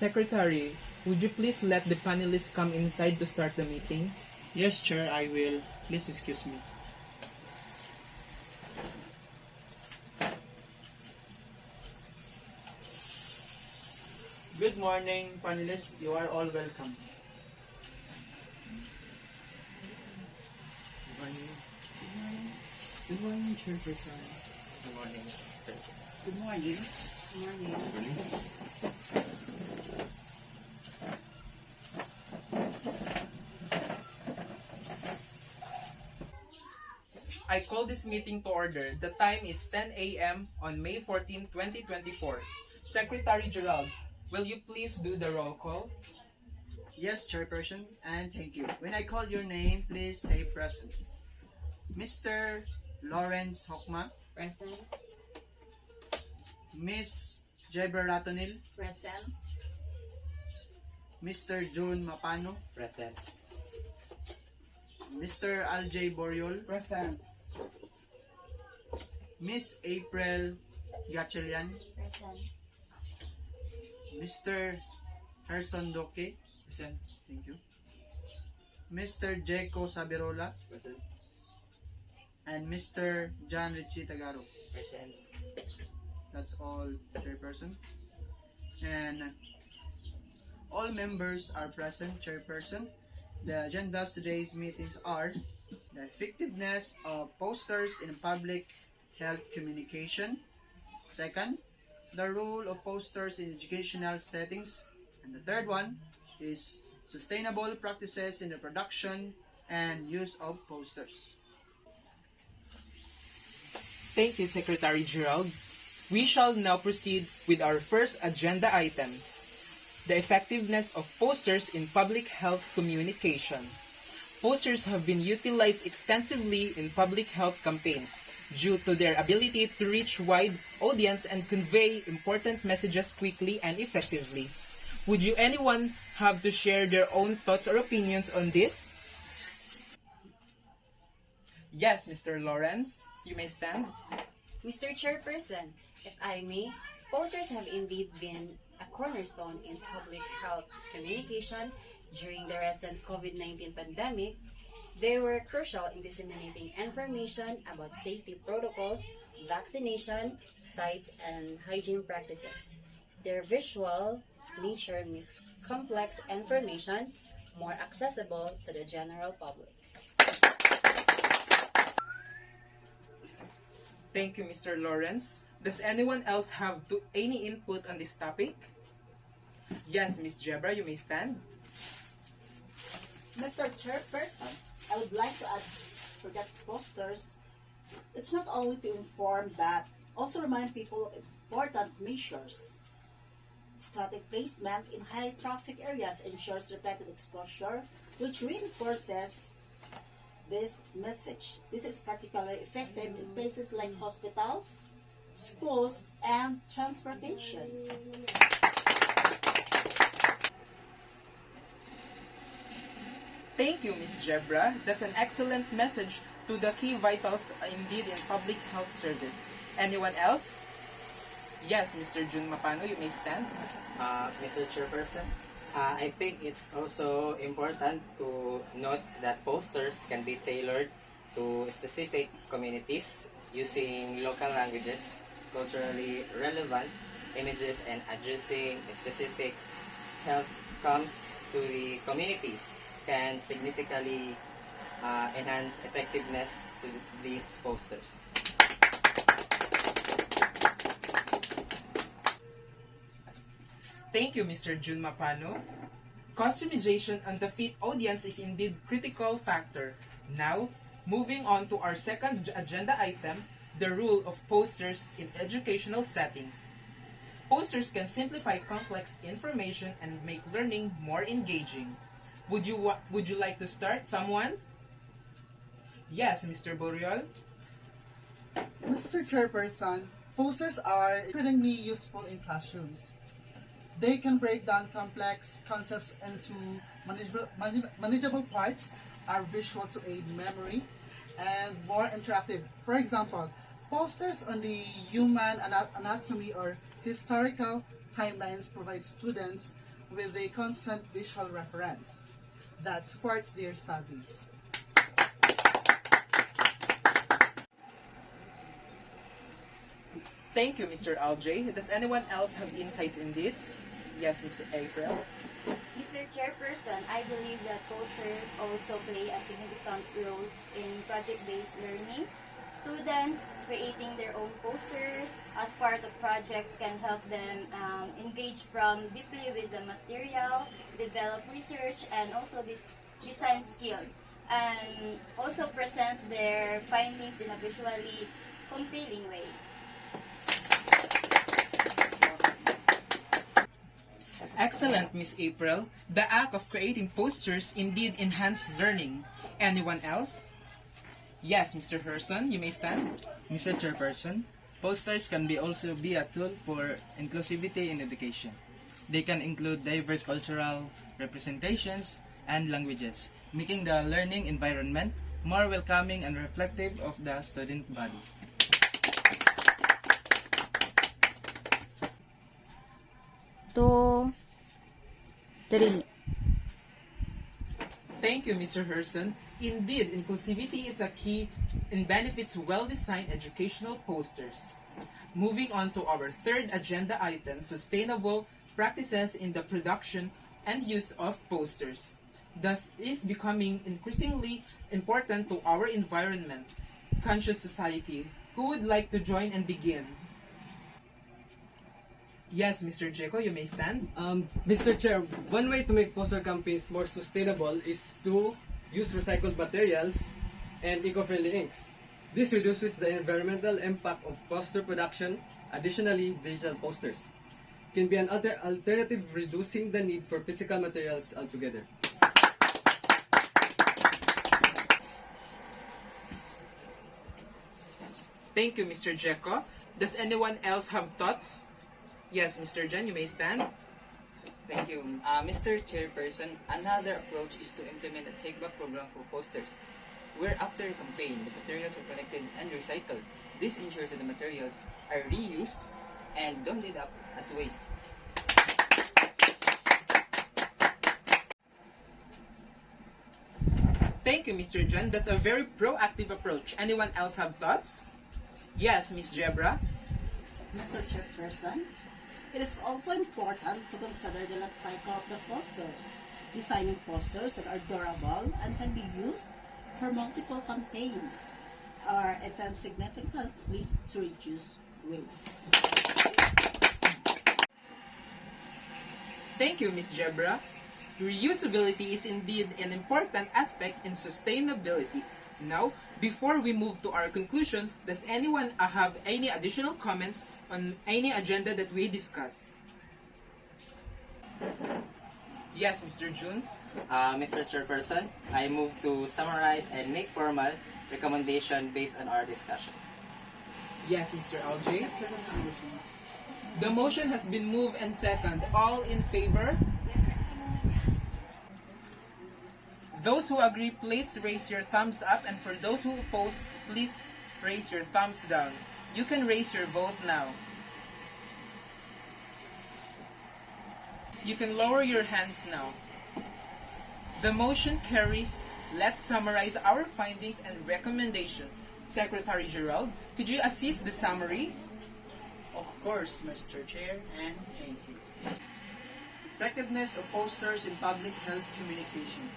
Secretary, would you please let the panelists come inside to start the meeting? Yes, Chair, I will. Please excuse me. Good morning, panelists. You are all welcome. Good morning. Good morning, Chairperson. Good morning, sir. Good morning. Good morning. I call this meeting to order. The time is 10 a.m. on May 14, 2024. Secretary Gerald, will you please do the roll call? Yes, Chairperson, and thank you. When I call your name, please say present. Mr. Lawrence Hokma, Present. Miss Jebra Ratonil, Present. Mr. June Mapano, Present. Mr. Aljay Boriol, Present. Miss April Gatchalian, Present. Mr. Herson Doke, Present. thank you. Mr. Jeco Sabirola, Present. and Mr. John Richie Tagaro. Present. That's all, Chairperson. And all members are present, Chairperson. The agendas today's meetings are the effectiveness of posters in public health communication. Second, the role of posters in educational settings. And the third one is sustainable practices in the production and use of posters. Thank you, Secretary Gerald. We shall now proceed with our first agenda items, the effectiveness of posters in public health communication. Posters have been utilized extensively in public health campaigns due to their ability to reach wide audience and convey important messages quickly and effectively. Would you anyone have to share their own thoughts or opinions on this? Yes, Mr. Lawrence, you may stand. Mr. Chairperson, if I may, posters have indeed been a cornerstone in public health communication during the recent COVID-19 pandemic. They were crucial in disseminating information about safety protocols, vaccination, sites, and hygiene practices. Their visual nature makes complex information more accessible to the general public. Thank you, Mr. Lawrence. Does anyone else have any input on this topic? Yes, Ms. Jebra, you may stand. Mr. Chairperson, I would like to add for that posters, it's not only to inform but also remind people of important measures. Static placement in high traffic areas ensures repeated exposure, which reinforces this message. This is particularly effective in places like hospitals, schools, and transportation. Thank you, Ms. Jebra. That's an excellent message to the key vitals indeed in public health service. Anyone else? Yes, Mr. Jun Mapano, you may stand. Mr. Chairperson, I think it's also important to note that posters can be tailored to specific communities using local languages, culturally relevant images, and addressing specific health comes to the community can significantly enhance effectiveness to these posters. Thank you, Mr. Jun Mapano. Customization on the fit audience is indeed critical factor. Now, moving on to our second agenda item, the role of posters in educational settings. Posters can simplify complex information and make learning more engaging. Would you like to start, someone? Yes, Mr. Boriol. Mr. Chairperson, posters are incredibly useful in classrooms. They can break down complex concepts into manageable parts, are visual to aid memory, and more interactive. For example, posters on the human anatomy or historical timelines provide students with a constant visual reference that supports their studies. Thank you, Mr. LJ. Does anyone else have insights in this? Yes, Mr. April. Mr. Chairperson, I believe that posters also play a significant role in project-based learning. Students creating their own posters as part of projects can help them engage from deeply with the material, develop research, and also design skills, and also present their findings in a visually compelling way. Excellent, Miss April. The act of creating posters indeed enhanced learning. Anyone else? Yes, Mr. Herson, you may stand. Mr. Chairperson, posters can also be a tool for inclusivity in education. They can include diverse cultural representations and languages, making the learning environment more welcoming and reflective of the student body. Two, three. Thank you, Mr. Herson. Indeed, inclusivity is a key and benefits well-designed educational posters. Moving on to our third agenda item, sustainable practices in the production and use of posters. Thus is becoming increasingly important to our environment, conscious society. Who would like to join and begin? Yes, Mr. Jeco, you may stand. Mr. Chair, one way to make poster campaigns more sustainable is to use recycled materials and eco-friendly inks. This reduces the environmental impact of poster production. Additionally, digital posters can be an alternative, reducing the need for physical materials altogether. Thank you, Mr. Jeco. Does anyone else have thoughts? Yes, Mr. Jan, you may stand. Thank you. Mr. Chairperson, another approach is to implement a take-back program for posters, where after a campaign, the materials are collected and recycled. This ensures that the materials are reused and don't end up as waste. Thank you, Mr. Jan. That's a very proactive approach. Anyone else have thoughts? Yes, Miss Jebra. Mr. Chairperson, it is also important to consider the life cycle of the posters. Designing posters that are durable and can be used for multiple campaigns are events significantly to reduce waste. Thank you, Miss Jebra. Reusability is indeed an important aspect in sustainability. Now, before we move to our conclusion, does anyone have any additional comments on any agenda that we discuss? Yes, Mr. June. Mr. Chairperson, I move to summarize and make formal recommendation based on our discussion. Yes, Mr. LJ. The motion has been moved and second. All in favor? Those who agree, please raise your thumbs up, and for those who oppose, please raise your thumbs down. You can raise your vote now. You can lower your hands now. The motion carries. Let's summarize our findings and recommendation. Secretary Gerald, could you assist the summary? Of course, Mr. Chair, and thank you. Effectiveness of posters in public health communication.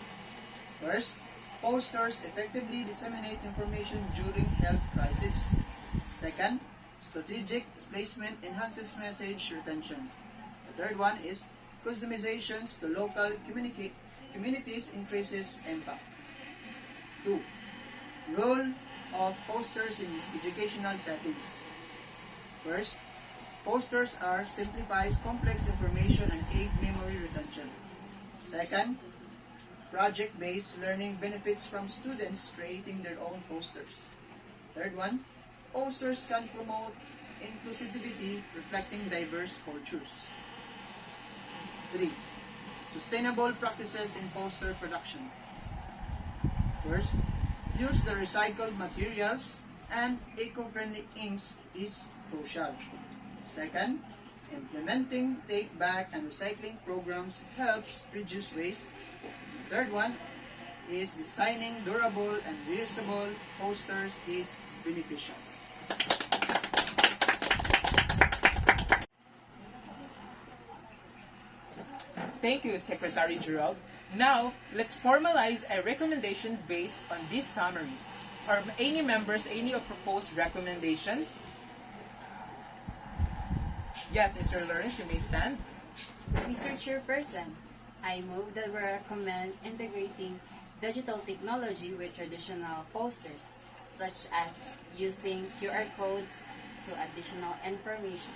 First, posters effectively disseminate information during health crisis. Second, strategic placement enhances message retention. The third one is customizations to local communities increases impact. 2. Role of posters in educational settings. First, posters are simplifies complex information and aid memory retention. Second, project-based learning benefits from students creating their own posters. Third one, posters can promote inclusivity reflecting diverse cultures. 3. Sustainable practices in poster production. First, use the recycled materials and eco-friendly inks is crucial. Second, Implementing take back and recycling programs helps reduce waste. The third one is designing durable and reusable posters is beneficial. Thank you, Secretary Gerald. Now, let's formalize a recommendation based on these summaries. Are any members any of proposed recommendations? Yes, Mr. Lawrence, you may stand. Mr. Chairperson, I move that we recommend integrating digital technology with traditional posters, such as using QR codes to additional information.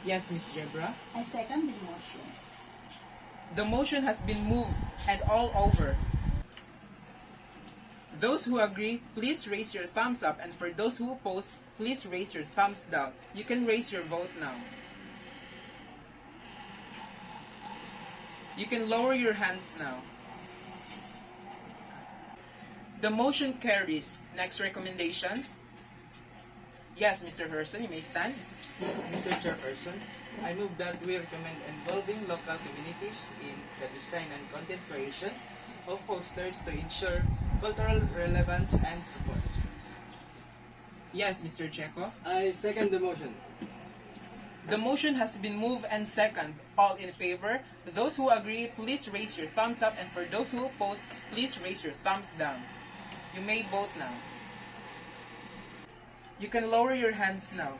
Yes, Ms. Jebra. I second the motion. The motion has been moved and all over. Those who agree, please raise your thumbs up, and for those who oppose, please raise your thumbs down. You can raise your vote now. You can lower your hands now. The motion carries. Next recommendation. Yes, Mr. Herson, you may stand. Mr. Chairperson, I move that we recommend involving local communities in the design and content creation of posters to ensure cultural relevance and support. Yes, Mr. Checo. I second the motion. The motion has been moved and second. All in favor? Those who agree, please raise your thumbs up, and for those who oppose, please raise your thumbs down. You may vote now. You can lower your hands now.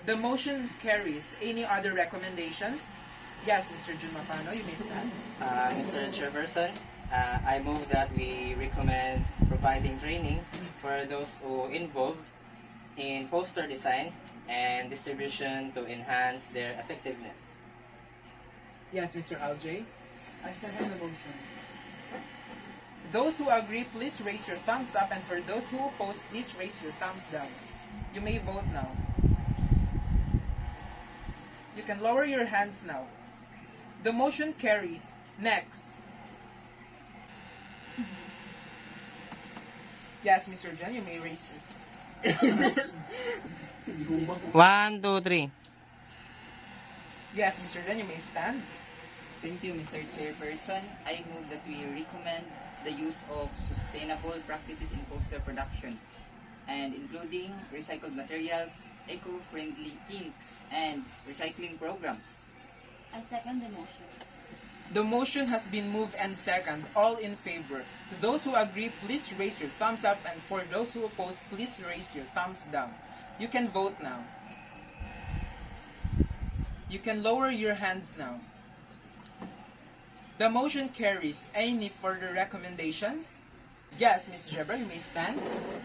The motion carries. Any other recommendations? Yes, Mr. Jun Mapano, you may stand. Mr. Chairperson, I move that we recommend providing training for those who involved in poster design and distribution to enhance their effectiveness. Yes, Mr. Aljay. I second the motion. Those who agree, please raise your thumbs up, and for those who oppose, please raise your thumbs down. You may vote now. You can lower your hands now. The motion carries. Next. Yes, Mr. Jan, you may raise your 1, 2, 3. Yes, Mr. Jan, you may stand. Thank you, Mr. Chairperson. I move that we recommend the use of sustainable practices in poster production, and including recycled materials, eco-friendly inks, and recycling programs. I second the motion. The motion has been moved and second. All in favor? Those who agree, please raise your thumbs up, and for those who oppose, please raise your thumbs down. You can vote now. You can lower your hands now. The motion carries. Any further recommendations? Yes, Ms. Jebra, you may stand.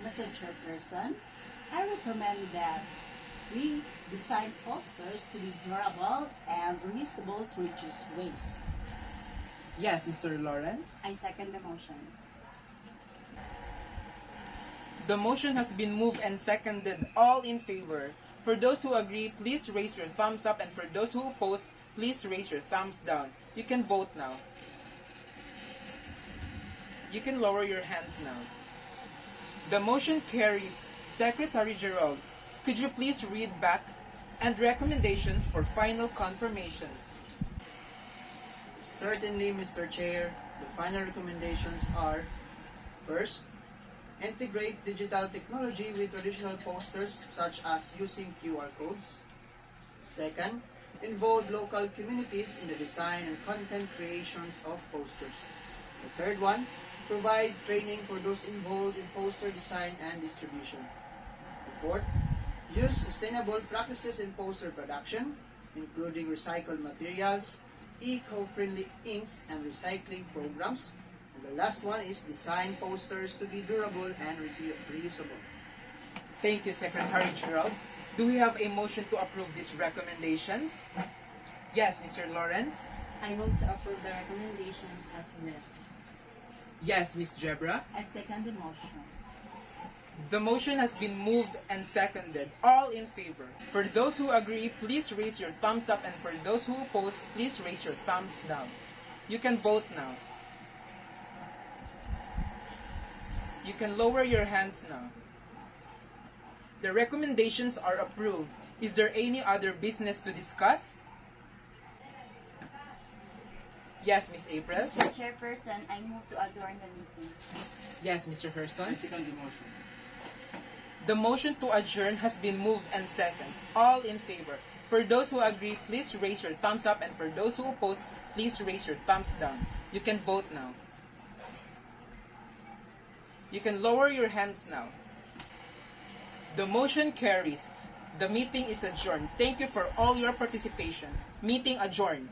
Mr. Chairperson, I recommend that we design posters to be durable and reusable to reduce waste. Yes, Mr. Lawrence. I second the motion. The motion has been moved and seconded. All in favor? For those who agree, please raise your thumbs up, and for those who oppose, please raise your thumbs down. You can vote now. You can lower your hands now. The motion carries. Secretary Gerald, could you please read back and recommendations for final confirmations? Certainly, Mr. Chair, the final recommendations are: first, integrate digital technology with traditional posters such as using QR codes. Second, involve local communities in the design and content creations of posters. The third one, provide training for those involved in poster design and distribution. The fourth, use sustainable practices in poster production, including recycled materials, eco-friendly inks, and recycling programs. And the last one is design posters to be durable and reusable. Thank you, Secretary Gerald. Do we have a motion to approve these recommendations? Yes, Mr. Lawrence. I move to approve the recommendations as read. Yes, Ms. Jebra. I second the motion. The motion has been moved and seconded. All in favor? For those who agree, please raise your thumbs up, and for those who oppose, please raise your thumbs down. You can vote now. You can lower your hands now. The recommendations are approved. Is there any other business to discuss? Yes, Miss April. Mr. Chairperson, I move to adjourn the meeting. Yes, Mr. Herson. second the motion. The motion to adjourn has been moved and second. All in favor. For those who agree, please raise your thumbs up, and for those who oppose, please raise your thumbs down. You can vote now. You can lower your hands now. The motion carries. The meeting is adjourned. Thank you for all your participation. Meeting adjourned.